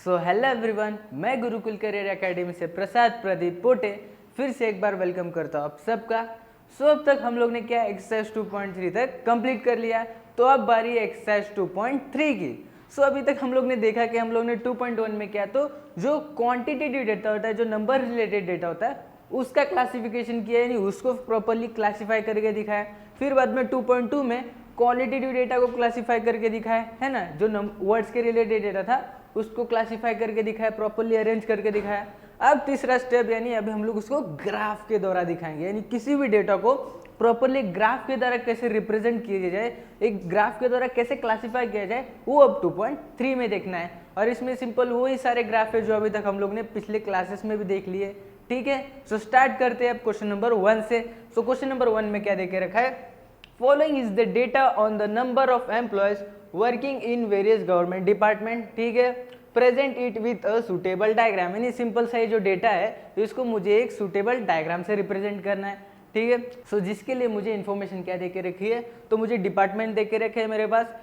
So hello everyone, मैं Gurukul career academy से प्रसाद प्रदीप पोटे फिर से एक बार वेलकम करता हूँ आप सबका। अब तक हम लोग ने क्या एक्सरसाइज 2.3 तक कंप्लीट कर लिया, तो अब बारी है एक्सरसाइज 2.3 की। अभी तक हम लोग ने देखा कि हम लोग ने 2.1 में क्या, तो जो क्वांटिटेटिव डेटा होता है, जो नंबर रिलेटेड डेटा होता है, उसका क्लासिफिकेशन किया, यानी उसको प्रॉपरली क्लासीफाई करके दिखाया। फिर बाद में 2.2 में क्वालिटेटिव डेटा को क्लासीफाई करके दिखाया, है ना, जो वर्ड्स के रिलेटेड डेटा था उसको क्लासीफाई करके दिखाया, प्रॉपरली अरेंज करके दिखाया। अब तीसरा स्टेप, यानी अभी हम लोग उसको ग्राफ के द्वारा दिखाएंगे, यानी किसी भी डेटा को प्रॉपरली ग्राफ के द्वारा कैसे रिप्रेजेंट किया जाए, एक ग्राफ के द्वारा कैसे क्लासीफाई किया जाए, वो अब 2.3 में देखना है। और इसमें सिंपल वही सारे ग्राफ है जो अभी तक हम लोग ने पिछले क्लासेस में भी देख लिए, ठीक है। स्टार्ट करते हैं अब क्वेश्चन नंबर 1 से। क्वेश्चन नंबर 1 में क्या देके रखा है, following is the data on the number of employees working in various government department, ठीक है। Present it with a suitable diagram, यानी सिंपल सा ये जो डेटा है इसको मुझे एक सुटेबल डायग्राम से रिप्रेजेंट करना है, ठीक है। जिसके लिए मुझे इन्फॉर्मेशन क्या देके रखी है, तो मुझे डिपार्टमेंट देके रखे है मेरे पास,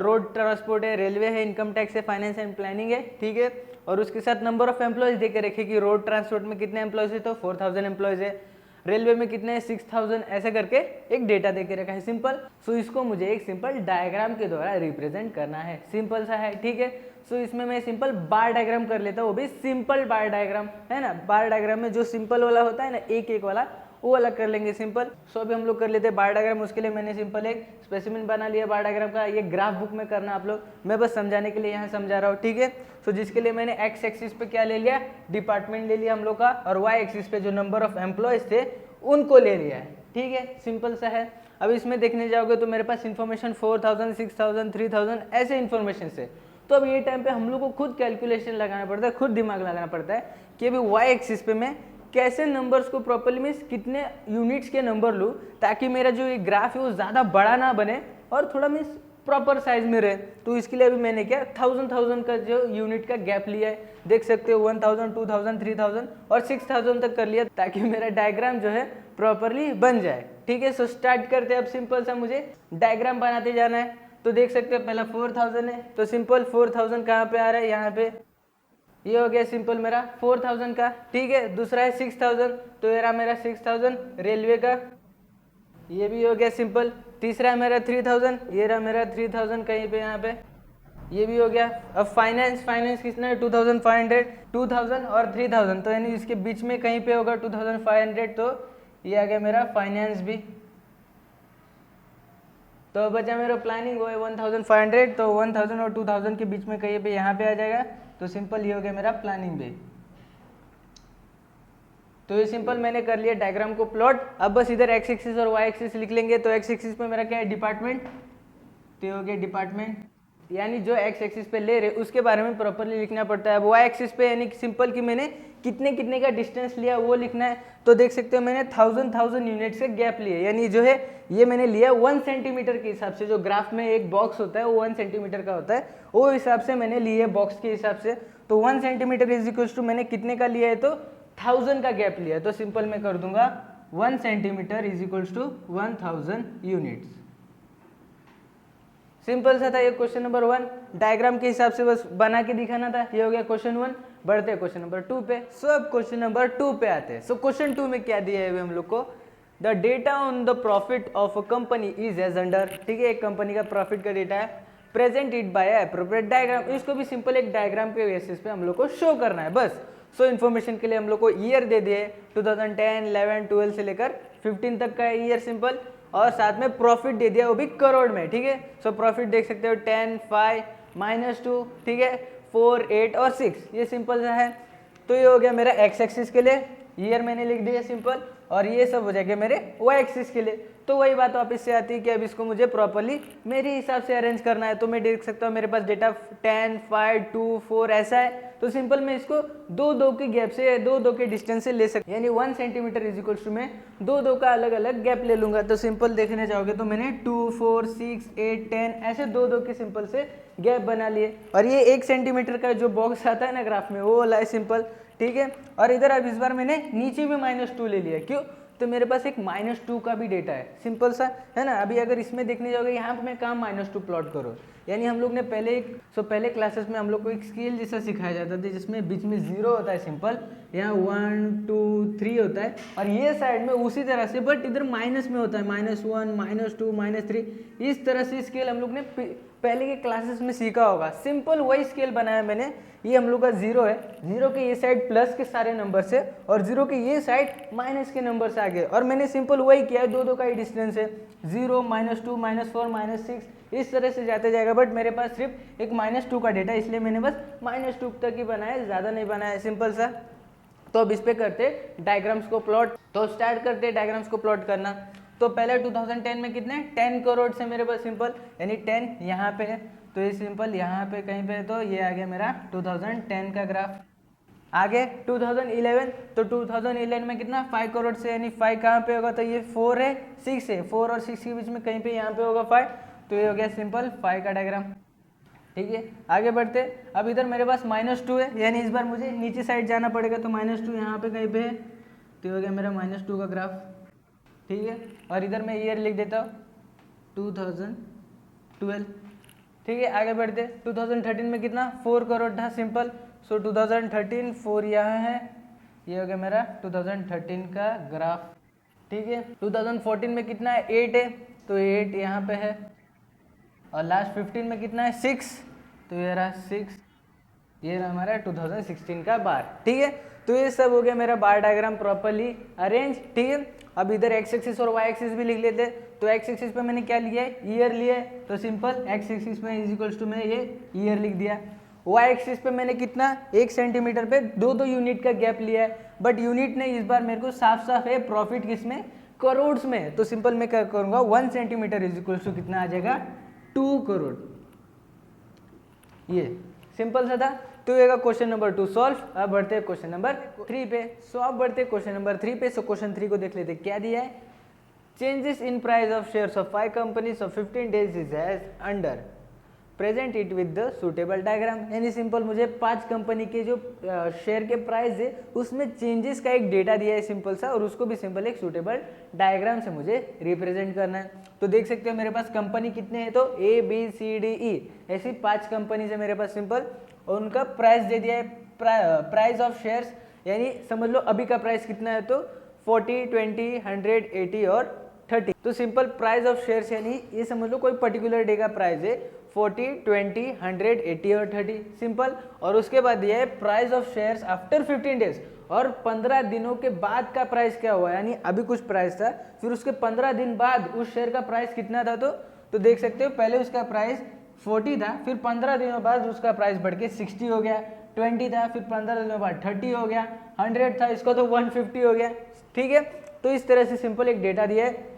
रोड ट्रांसपोर्ट है, रेलवे है, इनकम टैक्स है, फाइनेंस एंड प्लानिंग है, ठीक है। और उसके साथ नंबर ऑफ एम्प्लॉयज देके रखे कि रोड ट्रांसपोर्ट में कितने एम्प्लॉयज है, तो 4000 एम्प्लॉयज है, रेलवे में कितने हैं 6000, ऐसे करके एक डेटा देके रखा है सिंपल। इसको मुझे एक सिंपल डायग्राम के द्वारा रिप्रेजेंट करना है, सिंपल सा है, ठीक है। इसमें मैं सिंपल बार डायग्राम कर लेता हूँ, वो भी सिंपल बार डायग्राम, है ना। बार डायग्राम में जो सिंपल वाला होता है ना, एक एक वाला, वो अलग कर लेंगे सिंपल। अभी हम लोग कर लेते हैं बार डायग्राम। उसके लिए मैंने सिंपल एक स्पेसिमेन बना लिया बार डायग्राम का। ये ग्राफ बुक में करना आप लोग, मैं बस समझाने के लिए यहाँ समझा रहा हूँ, ठीक है। जिसके लिए मैंने एक्स एक्सिस पे क्या ले लिया, डिपार्टमेंट ले लिया हम लोग का, और वाई एक्सिस पे जो नंबर ऑफ एम्प्लॉयज थे उनको ले लिया है, ठीक है। सिंपल सा है। अब इसमें देखने जाओगे तो मेरे पास इन्फॉर्मेशन 4000, 6000, 3000 ऐसे इन्फॉर्मेशन से। तो अब ये टाइम पे हम लोग को खुद कैलकुलेशन लगाना पड़ता है, खुद दिमाग लगाना पड़ता है कि अभी वाई एक्सिस पे मैं कैसे नंबर्स को प्रॉपर्ली, मीन्स कितने यूनिट्स के नंबर लूँ ताकि मेरा जो ये ग्राफ है वो ज़्यादा बड़ा ना बने और थोड़ा मीन्स प्रॉपर साइज में रहे। तो इसके लिए अभी मैंने क्या 1000 का जो यूनिट का गैप लिया है, देख सकते हो 1000, 2000, 3000 और 6000 तक कर लिया, ताकि मेरा डायग्राम जो है प्रॉपरली बन जाए, ठीक है। स्टार्ट करते हैं अब। सिंपल सा मुझे डायग्राम बनाते जाना है। तो देख सकते हो पहला 4000 है, तो सिंपल 4000 कहाँ पे आ रहा है, यहाँ पे, ये हो गया सिंपल मेरा 4000 का, ठीक है। दूसरा है 6000, तो ये रहा मेरा 6000 रेलवे का, ये भी हो गया सिंपल। तीसरा है मेरा 3000, ये रहा मेरा 3000 कहीं पे, यहाँ पे, ये भी हो गया। अब फाइनेंस कितना है 2500, 2000 और 3000, तो यानी इसके बीच में कहीं पे होगा 2500, तो ये आ गया मेरा फाइनेंस भी। तो बचा मेरा प्लानिंग, वो है 1500, तो 1000 और 2000 के बीच में कहीं पे यहाँ पे आ जाएगा, तो सिंपल ये हो गया मेरा प्लानिंग भी। तो ये सिंपल मैंने कर लिया डायग्राम को प्लॉट। अब बस इधर एक्स एक्सिस और वाई एक्सिस लिख लेंगे। तो एक्स एक्सिस पे मेरा क्या है, डिपार्टमेंट, तो ये हो गया डिपार्टमेंट, यानी जो एक्स एक्सिस पे ले रहे उसके बारे में प्रॉपरली लिखना पड़ता है। अब वाई एक्सिस पे यानी सिंपल कि मैंने कितने का डिस्टेंस लिया वो लिखना है। तो देख सकते हो मैंने 1000 यूनिट्स के गैप लिए, यानी जो है ये मैंने लिया 1 सेंटीमीटर के हिसाब से। जो ग्राफ में एक बॉक्स होता है वो 1 सेंटीमीटर का होता है, वो हिसाब से मैंने लिए बॉक्स के हिसाब से। तो 1 सेंटीमीटर इज इक्वल टू मैंने कितने का लिया है, तो 1000 का गैप लिया है। तो सिंपल मैं कर दूंगा 1 centimetre is equal to 1000 units. Simple सा था ये क्वेश्चन नंबर 1, डायग्राम के हिसाब से बस बना के दिखाना था। ये हो गया क्वेश्चन 1। बढ़ते हैं क्वेश्चन नंबर 2 पे। अब क्वेश्चन नंबर 2 पे आते हैं। क्वेश्चन 2 में क्या दिया है हम लोग को, the data on the profit of a company is as under, ठीक है। एक कंपनी का प्रॉफिट का डेटा है, present it by appropriate diagram. इसको भी सिंपल एक डायग्राम के बेसिस पे हम लोग को शो करना है बस। इन्फॉर्मेशन के लिए हम लोग को ईयर दे दिए 2010, 11, 12 से लेकर 15 तक का ईयर सिंपल, और साथ में प्रॉफिट दे दिया वो भी करोड़ में, ठीक है। प्रॉफिट देख सकते हो 10, 5, -2, ठीक है, 4, 8 और 6, ये सिंपल सा है। तो ये हो गया मेरा एक्स एक्सिस के लिए, ईयर मैंने लिख दिया सिंपल, और ये सब हो जाएगा मेरे वाई एक्सिस के लिए। तो वही बात वापस से आती है कि अब इसको मुझे प्रॉपरली मेरे हिसाब से अरेंज करना है। तो मैं देख सकता हूँ मेरे पास डेटा 10, 5, 2, 4 ऐसा है। तो सिंपल मैं इसको 2 के गैप से, 2 के डिस्टेंस से ले सकता, यानी 1 सेंटीमीटर इज इक्वल टू मैं 2 का अलग अलग गैप ले लूंगा। तो सिंपल देखने जाओगे तो मैंने 2, 4, 6, 8, 10 ऐसे 2 के सिंपल से गैप बना लिए। और ये 1 सेंटीमीटर का जो बॉक्स आता है ना ग्राफ में, वो वाला है सिंपल, ठीक है। और इधर अब इस बार मैंने नीचे भी -2 ले लिया, क्यों, तो मेरे पास एक -2 का भी डेटा है, सिंपल सा है ना। अभी अगर इसमें देखने जाओगे यहाँ पे मैं कहाँ -2 प्लॉट करूँ, यानी हम लोग ने पहले क्लासेस में हम लोग को एक स्केल जैसा सिखाया जाता था जिसमें बीच में 0 होता है सिंपल, यहाँ 1 2 3 होता है, और ये साइड में उसी तरह से बट इधर माइनस में होता है -1 -2 -3, इस तरह से स्केल हम लोग ने पहले के क्लासेस में सीखा होगा। सिंपल वही स्केल बनाया मैंने। ये हम लोग का 0 है, 0 के ये साइड प्लस के सारे नंबर से और 0 के ये साइड माइनस के नंबर से आगे, और मैंने सिंपल वही किया है, दो का ही डिस्टेंस है, 0 -2 -4 -6 इस तरह से जाते जाएगा। बट मेरे पास सिर्फ एक -2 का डेटा, इसलिए मैंने बस -2 तक ही बनाया, ज़्यादा नहीं बनाया, सिंपल सा। तो अब इस पे करते डायग्राम्स को प्लॉट। तो स्टार्ट करते डायग्राम्स को प्लॉट करना। तो पहले 2010 में कितने 10 करोड़ से मेरे पास सिंपल, यानी 10 यहाँ पे है, तो ये सिंपल यहाँ पे कहीं पे, तो ये आ गया मेरा 2010 का ग्राफ। आगे 2011, तो 2011 में कितना 5 करोड़ से, यानी 5 कहाँ पे होगा, तो ये 4 है 6 है, 4 और 6 के बीच में कहीं पे यहाँ पे होगा 5, तो ये हो गया सिंपल 5 का डायग्राम। ठीक है, आगे बढ़ते। अब इधर मेरे पास -2 है, यानी इस बार मुझे नीचे साइड जाना पड़ेगा, तो -2 यहाँ पे कहीं पे है, तो ये हो गया मेरा -2 का ग्राफ। ठीक है, और इधर मैं ईयर लिख देता हूँ 2012। ठीक है, आगे बढ़ते। 2013 में कितना 4 करोड़ था सिंपल, सो 2013 4 यहाँ है, ये हो गया मेरा 2013 का ग्राफ। ठीक है, 2014 में कितना है 8 है, तो 8 यहाँ पे है, और लास्ट 15 में कितना है 6, तो ये रहा 6, ये रहा हमारा 2016 का बार। ठीक है, तो ये सब हो गया मेरा बार डायग्राम प्रॉपर्ली अरेंज। ठीक है, अब इधर एक्स एक्सिस और वाई एक्सिस भी लिख लेते। तो एक्स एक्सिस पे मैंने क्या लिया है, ईयर लिया है, तो सिंपल एक्स एक्सिस में इज इक्वल्स टू मैं ये ईयर लिख दिया। वाई एक्सिस पे मैंने कितना 1 सेंटीमीटर पे 2 यूनिट का गैप लिया है, बट यूनिट ने इस बार मेरे को साफ साफ है प्रॉफिट किसमें, करोड़ में, तो सिंपल मैं क्या करूंगा 1 सेंटीमीटर इज इक्वल्स टू कितना आ जाएगा 2 करोड़। ये सिंपल सा था। तो ये क्वेश्चन नंबर 2 सॉल्व। अब बढ़ते हैं क्वेश्चन नंबर 3 पे। सो अब बढ़ते हैं क्वेश्चन नंबर 3 पे। सो क्वेश्चन 3 को देख लेते क्या दिया है। Changes in price of shares of 5 companies of 15 days is as under, present it with the suitable diagram. यानी सिंपल मुझे 5 कंपनी के जो शेयर के प्राइस है उसमें चेंजेस का एक डेटा दिया है सिंपल सा, और उसको भी सिंपल एक सुटेबल डायग्राम से मुझे रिप्रेजेंट करना है। तो देख सकते हो मेरे पास कंपनी कितने हैं, तो ABCDE ऐसी 5 कंपनी है मेरे पास सिंपल, और उनका प्राइस दे दिया है, प्राइस ऑफ शेयर्स, यानी समझ लो अभी का प्राइस कितना है, तो 40, 20, 100, 80 और 30। तो सिंपल प्राइस ऑफ शेयर्स यानी ये समझ लो कोई पर्टिकुलर डे का प्राइस है 40, 20, 100, 80 और 30 सिंपल। और उसके बाद दिया है price of shares after 15 days, और 15 दिनों के बाद का प्राइस क्या हुआ, यानी अभी कुछ प्राइस था, फिर उसके 15 दिन बाद उस शेयर का प्राइस कितना था। तो देख सकते हो पहले उसका प्राइस 40 था, फिर 15 दिनों बाद उसका प्राइस बढ़ के 60 हो गया, 20 था, फिर 15 दिनों बाद 30 हो गया, 100 था, इसका तो 150 हो गया। ठीक है, तो इस तरह से सिंपल एक डेटा दिया है।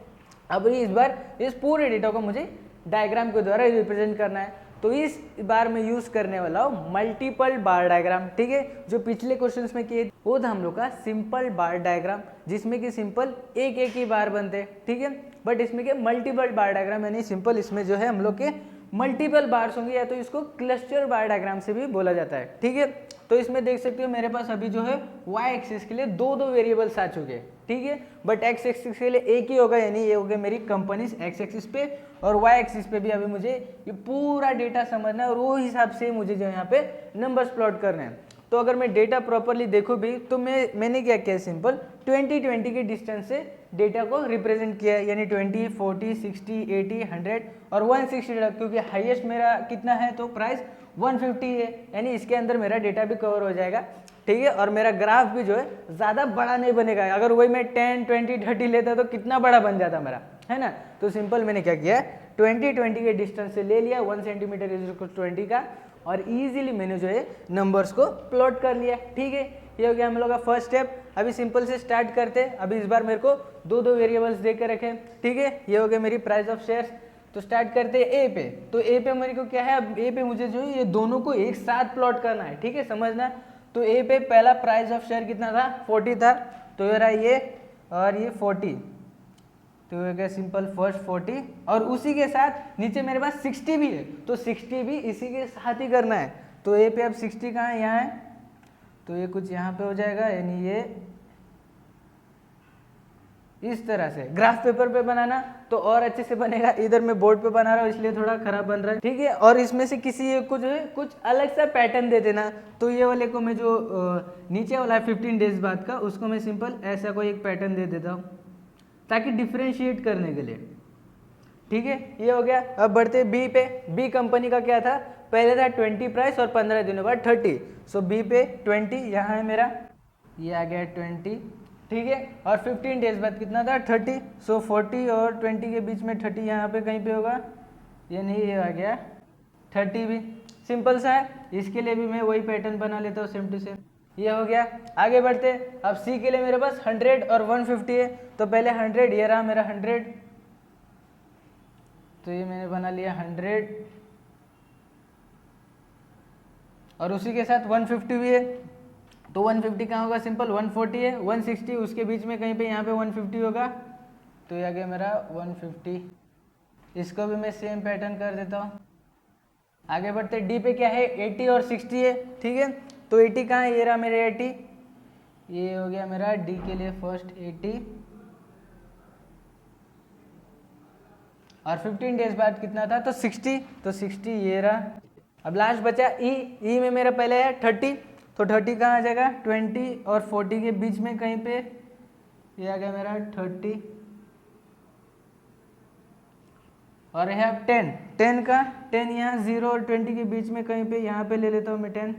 अब इस बार इस पूरे डेटा को मुझे डायग्राम के द्वारा रिप्रेजेंट करना है। तो इस बार मैं यूज करने वाला हूँ मल्टीपल बार डायग्राम। ठीक है, जो पिछले क्वेश्चंस में किए वो था हम लोग का सिंपल बार डायग्राम, जिसमें कि सिंपल एक एक ही बार बनते हैं। ठीक है, बट इसमें क्या मल्टीपल बार डायग्राम, यानी सिंपल इसमें जो है हम लोग के मल्टीपल बार्स होंगे, या तो इसको क्लस्टर बार डायग्राम से भी बोला जाता है। ठीक है, तो इसमें देख सकते हो मेरे पास अभी जो है वाई एक्सिस के लिए दो वेरिएबल्स आ चुके हैं। ठीक है, बट एक्स एक्सिस के लिए एक ही होगा, यानी ये हो गया मेरी कंपनीज एक्स एक्सिस पे, और वाई एक्सिस पे भी अभी मुझे ये पूरा डेटा समझना है, और वो हिसाब से मुझे जो यहाँ पे नंबर्स प्लॉट करने हैं। तो अगर मैं डेटा प्रॉपरली देखूँ भी, तो मैंने क्या किया सिंपल 20-20 के डिस्टेंस से डेटा को रिप्रेजेंट किया है, यानी 20, 40, 60, 80, 100 और 160, क्योंकि हाईएस्ट मेरा कितना है, तो प्राइस 150 है, यानी इसके अंदर मेरा डेटा भी कवर हो जाएगा। ठीक है, और मेरा ग्राफ भी जो है ज़्यादा बड़ा नहीं बनेगा। अगर वही मैं 10, 20, 30 लेता तो कितना बड़ा बन जाता मेरा, है ना। तो सिंपल मैंने क्या किया 20-20 के डिस्टेंस से ले लिया 1 सेंटीमीटर इज इक्वल 20 का, और इजीली मैंने जो है नंबर्स को प्लॉट कर लिया। ठीक है, ये हो गया हम लोग का फर्स्ट स्टेप। अभी सिंपल से स्टार्ट करते हैं। अभी इस बार मेरे को दो वेरिएबल्स दे के रखे। ठीक है, ये हो गया मेरी प्राइस ऑफ शेयर्स। तो स्टार्ट करते हैं ए पे। तो ए पे मेरे को क्या है, अब ए पे मुझे जो है ये दोनों को एक साथ प्लॉट करना है। ठीक है, समझना। तो ए पे पहला प्राइस ऑफ शेयर कितना था 40 था, तो ये रहा ये और ये 40, तो ये गया सिंपल फर्स्ट 40, और उसी के साथ नीचे मेरे पास 60 भी है, तो 60 भी इसी के साथ ही करना है। तो ए पे अब 60 कहाँ है, यहाँ है, तो ये कुछ यहाँ पे हो जाएगा, यानी ये इस तरह से ग्राफ पेपर पे बनाना। तो और अच्छे से बनेगा। इधर मैं बोर्ड पे बना रहा हूँ इसलिए थोड़ा खराब बन रहा है, ठीक है। और इसमें से किसी एक को जो है कुछ अलग सा पैटर्न दे देना। तो ये वाले को मैं जो नीचे वाला है 15 डेज बाद का, उसको मैं सिंपल ऐसा कोई एक पैटर्न दे देता हूँ ताकि डिफ्रेंशिएट करने के लिए, ठीक है। ये हो गया। अब बढ़ते बी पे। बी कंपनी का क्या था, पहले था 20 प्राइस और 15 दिनों बाद 30। सो बी पे 20 यहाँ है मेरा, ये आ गया 20, ठीक है। और 15 डेज बाद कितना था 30। सो 40 और 20 के बीच में 30 यहाँ पे कहीं पे होगा, ये नहीं, ये आ गया 30 भी। सिंपल सा है। इसके लिए भी मैं वही पैटर्न बना लेता हूँ सेम टू सेम। ये हो गया। आगे बढ़ते। अब सी के लिए मेरे पास 100 और 150 है। तो पहले 100, ये रहा मेरा 100, तो ये मैंने बना लिया 100 और उसी के साथ 150 भी है। तो 150 कहाँ होगा, सिंपल 140 है, 160 उसके बीच में कहीं पे यहाँ पे 150 होगा, तो ये आ गया मेरा 150। इसको भी मैं सेम पैटर्न कर देता हूँ। आगे बढ़ते। डी पे क्या है, 80 और 60 है, ठीक है। तो 80 कहाँ है, ये रहा मेरे 80, ये हो गया मेरा डी के लिए फर्स्ट 80। और 15 डेज बाद कितना था, तो 60, तो 60 ये रहा। अब लास्ट बचा ई। ई में मेरा पहले है 30, तो 30 कहाँ आ जाएगा, 20 और 40 के बीच में कहीं पे, ये आ गया मेरा 30। और है 10, 10 का 10 यहाँ 0 और 20 के बीच में कहीं पे, यहाँ पे ले लेता हूँ मैं 10।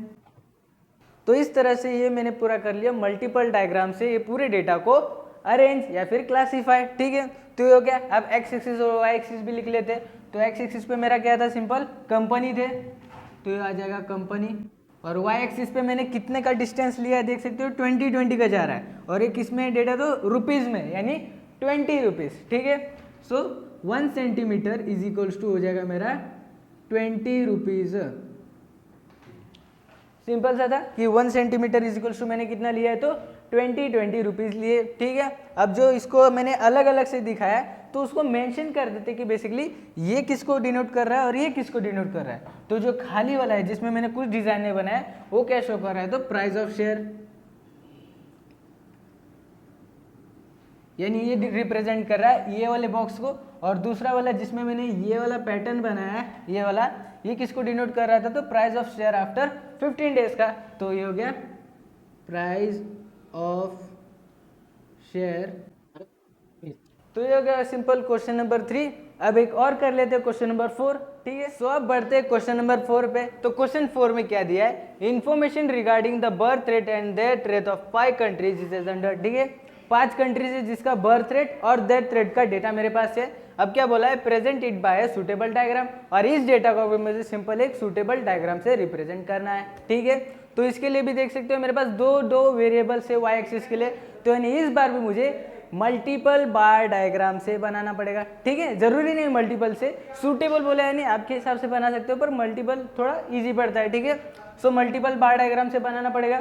तो इस तरह से ये मैंने पूरा कर लिया मल्टीपल डायग्राम से ये पूरे डेटा को अरेंज या फिर क्लासीफाई, ठीक है। तो ये हो गया। अब एक्स एक्सिस और वाई एक्सिस भी लिख लेते। तो एक्स एक्सिस पे मेरा क्या था, सिंपल कंपनी थे, तो ये आ जाएगा कंपनी। और वाई एक्सिस पे मैंने कितने का डिस्टेंस लिया है देख सकते हो, 20 का जा रहा है। और ये किस में डेटा, तो रुपीज़ में, यानी 20 रुपीज़, ठीक है। सो 1 सेंटीमीटर इज इक्वल्स टू हो जाएगा मेरा 20 रुपीज़। सिंपल सा था कि 1 सेंटीमीटर इज इक्वल्स टू मैंने कितना लिया है, तो 20 रुपीज़ लिए, ठीक है। अब जो इसको मैंने अलग अलग से दिखाया तो उसको मेंशन कर देते कि बेसिकली ये किसको डिनोट कर रहा है और ये किसको डिनोट कर रहा है। तो जो खाली वाला है जिसमें मैंने कुछ डिजाइन नहीं बनाया वो क्या शो कर रहा है, तो प्राइस ऑफ शेयर, यानी ये रिप्रेजेंट कर रहा है ये वाले बॉक्स को। और दूसरा वाला जिसमें मैंने ये वाला पैटर्न बनाया है, ये वाला, ये किसको डिनोट कर रहा था, तो price of share after 15 days का। तो ये हो गया प्राइस ऑफ शेयर। तो ये हो गया सिंपल क्वेश्चन नंबर 3। अब एक और कर लेते हैं क्वेश्चन नंबर 4, ठीक है। सो अब बढ़ते हैं क्वेश्चन नंबर 4 पे। तो क्वेश्चन 4 में क्या दिया है, information regarding the birth rate and death rate of 5 countries is under, ठीक है। 5 कंट्रीज है जिसका बर्थ रेट और डेथ रेट का डेटा मेरे पास है। अब क्या बोला है, present it bye a suitable diagram, और इस डेटा को मुझे सिंपल एक सुटेबल डायग्राम से रिप्रेजेंट करना है, ठीक है। तो इसके लिए भी देख सकते हो मेरे पास दो वेरिएबल्स है वाई एक्सिस के लिए, तो यानी इस बार भी मुझे मल्टीपल बार डायग्राम से बनाना पड़ेगा, ठीक है। जरूरी नहीं मल्टीपल से, सूटेबल बोला है नहीं, आपके हिसाब से बना सकते हो, पर मल्टीपल थोड़ा इजी पड़ता है, ठीक है। सो मल्टीपल बार डायग्राम से बनाना पड़ेगा।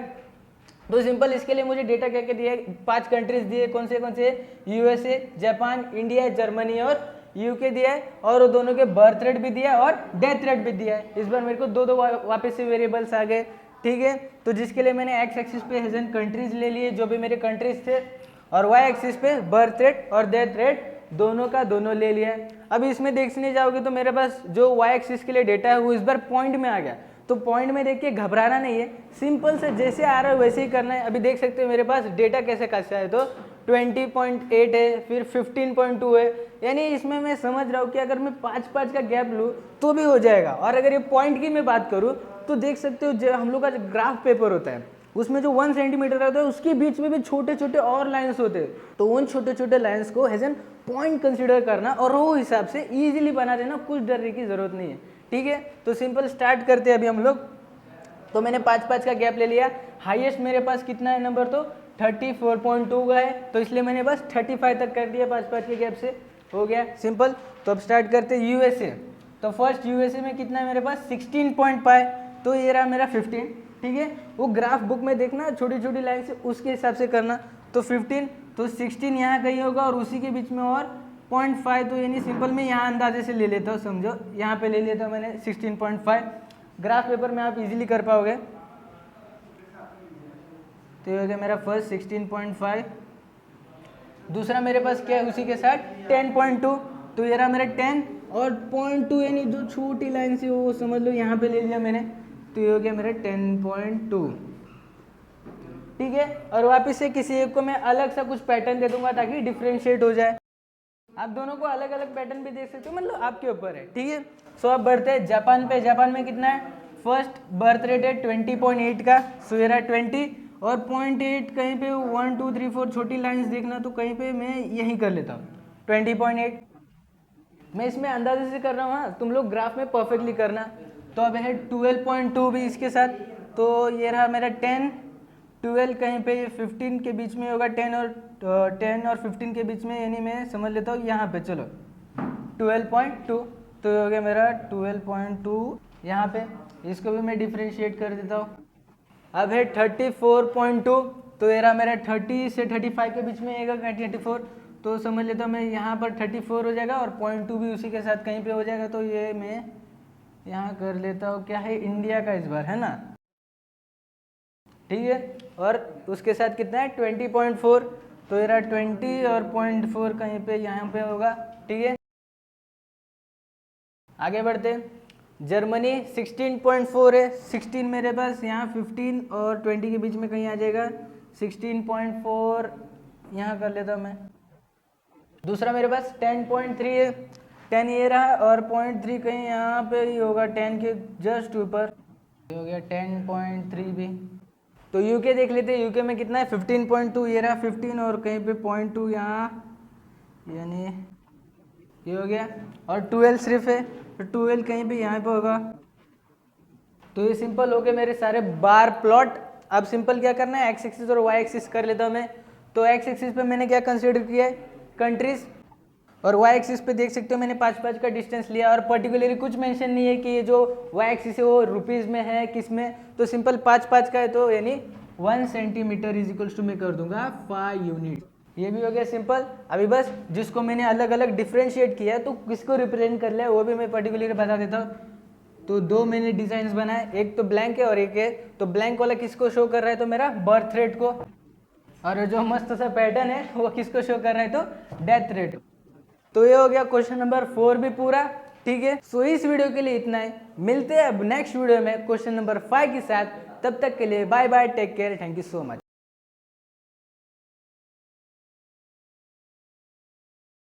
तो सिंपल इसके लिए मुझे डेटा क्या क्या दिया है, 5 कंट्रीज दिए, कौन से यूएसए, जापान, इंडिया, जर्मनी और यूके दिया है, और वो दोनों के बर्थ रेट भी दिया है और डेथ रेट भी दिया है। इस बार मेरे को दो वापस से वेरिएबल्स आ गए, ठीक है। तो जिसके लिए मैंने एक्स एक्सिस पे हेजन कंट्रीज ले लिए जो भी मेरे कंट्रीज थे, और वाई एक्सिस पे बर्थ रेट और डेथ रेट दोनों का दोनों ले लिया है। अब इसमें देखने जाओगे तो मेरे पास जो वाई एक्सिस के लिए डेटा है वो इस बार पॉइंट में आ गया। तो पॉइंट में देख के घबराना नहीं है, सिंपल से जैसे आ रहा है वैसे ही करना है। अभी देख सकते हो मेरे पास डेटा कैसे कैसा है, तो 20.8 है, फिर 15.2 है, यानी इसमें मैं समझ रहा हूँ कि अगर मैं 5-5 का गैप लूँ तो भी हो जाएगा। और अगर ये पॉइंट की मैं बात करूँ तो देख सकते हो जो हम लोग का जो ग्राफ पेपर होता है उसमें जो 1 सेंटीमीटर रहता है उसके बीच में भी छोटे छोटे और लाइंस होते हैं, तो उन छोटे छोटे लाइंस को एज एन पॉइंट कंसिडर करना और वो हिसाब से इजीली बना देना, कुछ डरने की जरूरत नहीं है, ठीक है। तो सिंपल स्टार्ट करते हैं अभी हम लोग। तो मैंने 5-5 का गैप ले लिया। हाईएस्ट मेरे पास कितना है नंबर, तो 34.2 का है, तो इसलिए मैंने बस 35 तक कर दिया 5-5 के गैप से, हो गया सिंपल। तो अब स्टार्ट करते हैं यूएसए। तो फर्स्ट यूएसए में कितना है मेरे पास 16.5, तो ये रहा मेरा 15, ठीक है। वो ग्राफ बुक में देखना छोटी छोटी लाइन से उसके हिसाब से करना। तो 15, तो 16 यहाँ कहीं होगा और उसी के बीच में और 0.5, तो यानी सिंपल मैं यहाँ अंदाजे से ले लेता हूँ, समझो यहाँ पे ले लेता हूँ मैंने 16.5। ग्राफ पेपर में आप इजीली कर पाओगे। तो ये हो गया मेरा फर्स्ट 16.5। दूसरा मेरे पास क्या है उसी के साथ 10.2, तो ये रहा मेरा 10 और 0.2 यानी जो छोटी लाइन से वो समझ लो यहाँ पे ले लिया मैंने, तो ये हो गया मेरा 10.2। ठीक है, और वापस से किसी एक को मैं अलग सा कुछ पैटर्न दे दूंगा ताकि डिफ्रेंशिएट हो जाए। आप दोनों को अलग अलग पैटर्न भी देख सकते हो, मतलब आपके ऊपर है। ठीक है, सो अब बढ़ते हैं जापान पे। जापान में कितना है, फर्स्ट बर्थ रेट है 20.8 का, सो ये रहा 20 और 0.8 कहीं पे 1 2 3 4 छोटी लाइंस देखना, तो कहीं पे मैं यही कर लेता हूँ 20.8। मैं इसमें अंदाजे से कर रहा हूँ, हाँ तुम लोग ग्राफ में परफेक्टली करना। तो अब है 12.2 भी इसके साथ, तो ये रहा मेरा 10 12 कहीं पे 15 के बीच में होगा, 10 और 15 के बीच में, यानी मैं समझ लेता हूँ यहाँ पे, चलो 12.2, तो ये हो गया मेरा 12.2 यहाँ पे। इसको भी मैं डिफ्रेंशिएट कर देता हूँ। अब है 34.2, तो ये रहा मेरा 30 से 35 के बीच में आएगा 34, तो समझ लेता हूँ मैं यहाँ पर 34 हो जाएगा और 0.2 भी उसी के साथ कहीं पे हो जाएगा, तो ये मैं यहाँ कर लेता हूँ। क्या है, इंडिया का इस बार है ना, ठीक है। और उसके साथ कितना है 20.4, तो ये रहा 20 और 0.4 कहीं पे यहाँ पे होगा। ठीक है, आगे बढ़ते। जर्मनी 16.4 है, 16 मेरे पास यहाँ 15 और 20 के बीच में कहीं आ जाएगा, 16.4 यहाँ कर लेता हूँ मैं। दूसरा मेरे पास 10.3 है, 10 ये रहा और 0.3 कहीं यहाँ पे ही होगा, 10 के जस्ट ऊपर हो गया 10.3 भी। तो यूके देख लेते हैं, यूके में कितना है 15.2, ये रहा 15 और कहीं पे 0.2 यहाँ, यानी ये हो गया। और 12 सिर्फ है, तो 12 कहीं पे यहाँ पे होगा। तो ये सिंपल हो गए मेरे सारे बार प्लॉट। अब सिंपल क्या करना है, एक्स एक्सिस और वाई एक्सिस कर लेता हूँ मैं। तो एक्स एक्सिस पे मैंने क्या कंसीडर किया है, कंट्रीज, और वाई एक्सिस पे देख सकते हो मैंने 5-5 का डिस्टेंस लिया, और पर्टिकुलरली कुछ मेंशन नहीं है कि ये जो वाई एक्सिस है वो रुपीज़ में है किस में, तो सिंपल 5-5 का है, तो यानी 1 सेंटीमीटर इज इक्वल्स टू मैं कर दूंगा 5 यूनिट। ये भी हो गया सिंपल। अभी बस जिसको मैंने अलग अलग डिफ्रेंशिएट किया है तो किसको रिप्रेजेंट कर लिया वो भी मैं पर्टिकुलरली बता देता हूँ। तो दो मैंने डिजाइन बनाए, एक तो ब्लैंक है और एक है, तो ब्लैंक वाला किसको शो कर रहा है, तो मेरा बर्थ रेट को, और जो मस्त सा पैटर्न है वो किसको शो कर रहा है, तो डेथ रेट। तो ये हो गया क्वेश्चन नंबर 4 भी पूरा। ठीक है, सो इस वीडियो के लिए इतना ही, मिलते हैं अब नेक्स्ट वीडियो में क्वेश्चन नंबर 5 के साथ। तब तक के लिए bye bye, take care, thank you so much.